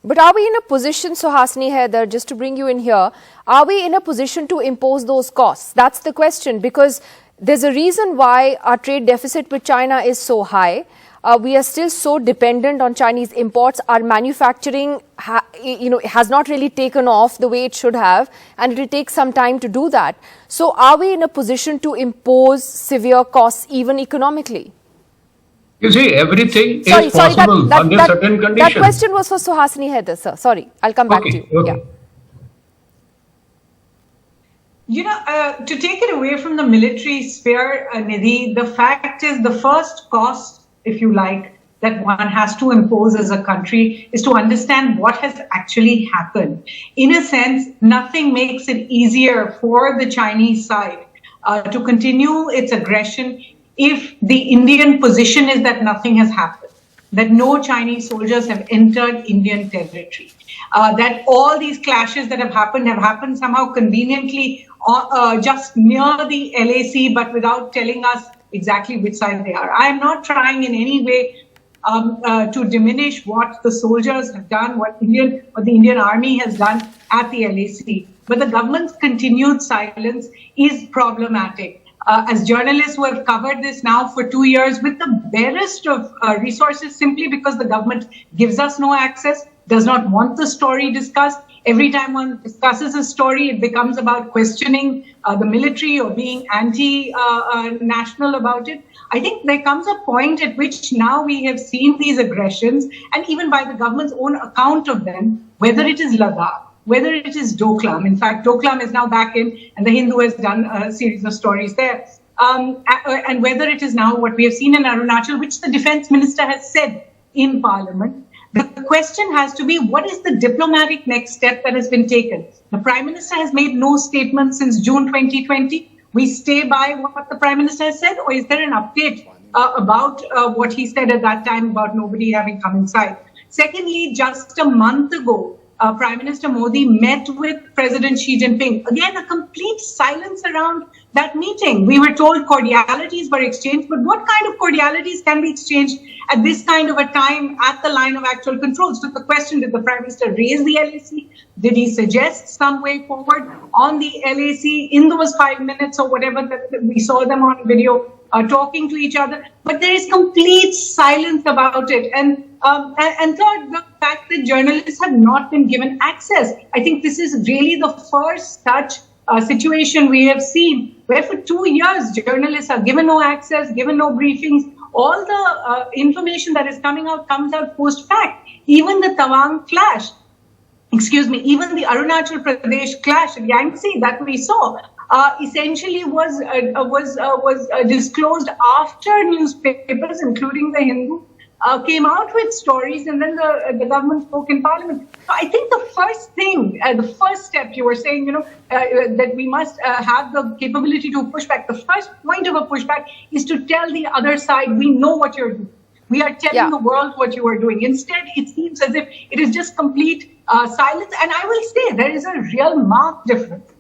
But are we in a position, Suhasini Haidar, just to bring you in here, are we in a position to impose those costs? That's the question, because there's a reason why our trade deficit with China is so high. We are still so dependent on Chinese imports. Our manufacturing, has not really taken off the way it should have, and it will take some time to do that. So are we in a position to impose severe costs, even economically? You see, everything is possible under certain conditions. That question was for Suhasini Haidar, sir. Sorry, I'll come back to you. Okay. Yeah. To take it away from the military sphere, Nidhi, the fact is the first cost, if you like, that one has to impose as a country is to understand what has actually happened. In a sense, nothing makes it easier for the Chinese side to continue its aggression if the Indian position is that nothing has happened, that no Chinese soldiers have entered Indian territory, that all these clashes that have happened somehow conveniently just near the LAC, but without telling us exactly which side they are. I am not trying in any way to diminish what the soldiers have done, what the Indian Army has done at the LAC, but the government's continued silence is problematic. As journalists who have covered this now for 2 years with the barest of resources, simply because the government gives us no access, does not want the story discussed. Every time one discusses a story, it becomes about questioning the military or being anti-national about it. I think there comes a point at which now we have seen these aggressions, and even by the government's own account of them, whether it is Ladakh, whether it is Doklam. In fact, Doklam is now back in, and the Hindu has done a series of stories there. And whether it is now what we have seen in Arunachal, which the defense minister has said in parliament, the question has to be, what is the diplomatic next step that has been taken? The Prime Minister has made no statement since June 2020. We stay by what the Prime Minister has said, or is there an update about what he said at that time about nobody having come inside? Secondly, just a month ago, Prime Minister Modi met with President Xi Jinping. Again, a complete silence around that meeting. We were told cordialities were exchanged, but what kind of cordialities can be exchanged at this kind of a time at the line of actual control? So the question, did the Prime Minister raise the LAC? Did he suggest some way forward on the LAC in those 5 minutes or whatever that we saw them on video talking to each other? But there is complete silence about it. And third, the fact that journalists have not been given access. I think this is really the first such situation we have seen, where for 2 years journalists are given no access, given no briefings. All the information that is coming out comes out post-fact. Even the Tawang clash, even the Arunachal Pradesh clash at Yangtze that we saw, essentially was disclosed after newspapers, including the Hindu, came out with stories, and then the government spoke in parliament. So I think the first thing, the first step, you were saying, that we must have the capability to push back. The first point of a pushback is to tell the other side, we know what you're doing. We are telling the world what you are doing. Instead, it seems as if it is just complete silence. And I will say there is a real marked difference